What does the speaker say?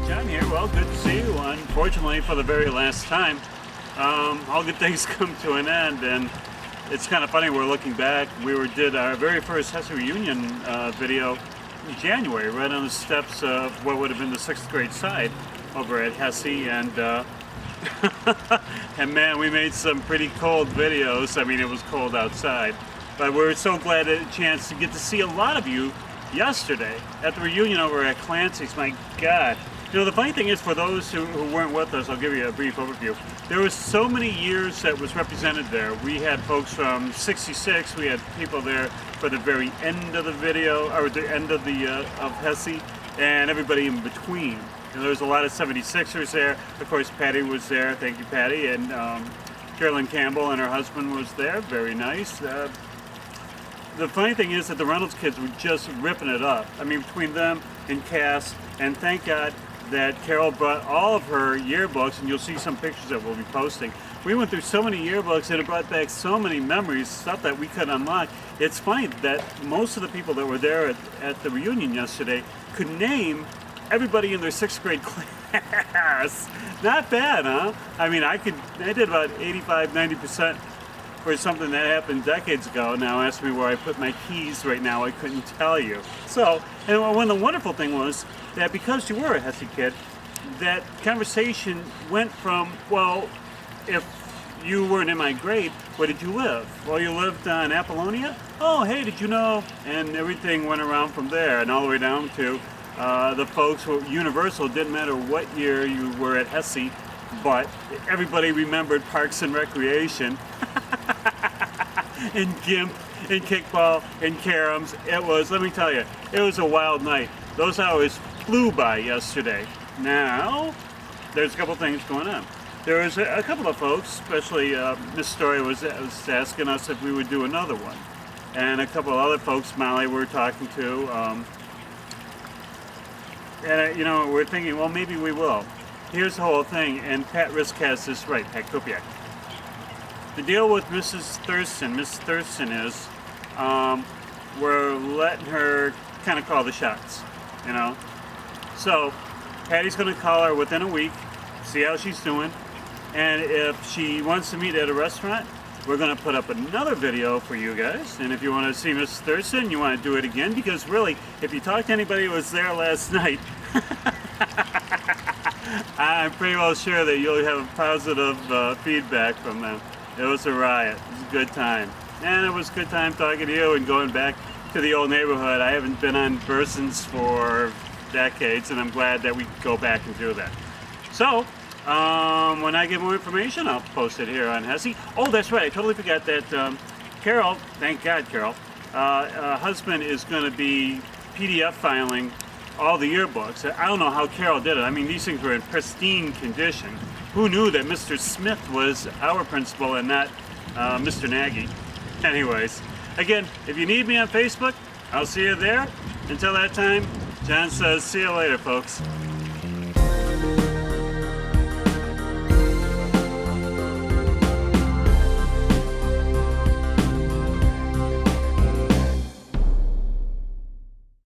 John here. Well, good to see you. Unfortunately, for the very last time, all good things come to an end, and it's kind of funny. We're looking back. We did our very first Hesse Reunion video in January, right on the steps of what would have been the 6th grade side over at Hesse, and and man, we made some pretty cold videos. I mean, it was cold outside, but we're so glad at a chance to get to see a lot of you yesterday at the reunion over at Clancy's. My God. You know, the funny thing is, for those who weren't with us, I'll give you a brief overview. There was so many years that was represented there. We had folks from '66. We had people there for the very end of the video, or the end of the of Hesse, and everybody in between. And there was a lot of '76ers there. Of course, Patty was there. Thank you, Patty. And Erin Campbell and her husband was there. Very nice. The funny thing is that the Reynolds kids were just ripping it up. I mean, between them and Cass, and thank God that Carol brought all of her yearbooks, and you'll see some pictures that we'll be posting. We went through so many yearbooks, and it brought back so many memories, stuff that we could unlock. It's funny that most of the people that were there at the reunion yesterday could name everybody in their 6th grade class. Not bad, huh? I mean, I did about 85–90% for something that happened decades ago. Now ask me where I put my keys right now, I couldn't tell you. So, and one of the wonderful thing was that because you were a Hesse kid, that conversation went from, well, if you weren't in my grade, where did you live? Well, you lived on Apollonia? Oh, hey, did you know? And everything went around from there, and all the way down to the folks who were universal. Didn't matter what year you were at Hesse, but everybody remembered Parks and Recreation. And GIMP, and kickball, and caroms. It was, let me tell you, it was a wild night. Those hours flew by yesterday. Now, there's a couple things going on. There was a couple of folks, especially Miss Story was asking us if we would do another one. And a couple of other folks, Molly, we're talking to. And, you know, we're thinking, well, maybe we will. Here's the whole thing, and Pat Risk has this right, Pat Kupiak. The deal with Mrs. Thurston, Miss Thurston is, we're letting her kind of call the shots, you know. So, Patty's going to call her within a week, see how she's doing, and if she wants to meet at a restaurant, we're going to put up another video for you guys. And if you want to see Miss Thurston, you want to do it again, because really, if you talk to anybody who was there last night, I'm pretty well sure that you'll have positive feedback from them. It was a riot. It was a good time. And it was a good time talking to you and going back to the old neighborhood. I haven't been on Burson's for decades, and I'm glad that we could go back and do that. So, when I get more information, I'll post it here on Hesse. Oh, that's right. I totally forgot that Carol, thank God, Carol, husband is going to be PDF filing all the yearbooks. I don't know how Carol did it. I mean, these things were in pristine condition. Who knew that Mr. Smith was our principal and not Mr. Nagy? Anyways, again, if you need me on Facebook, I'll see you there. Until that time, John says, see you later, folks.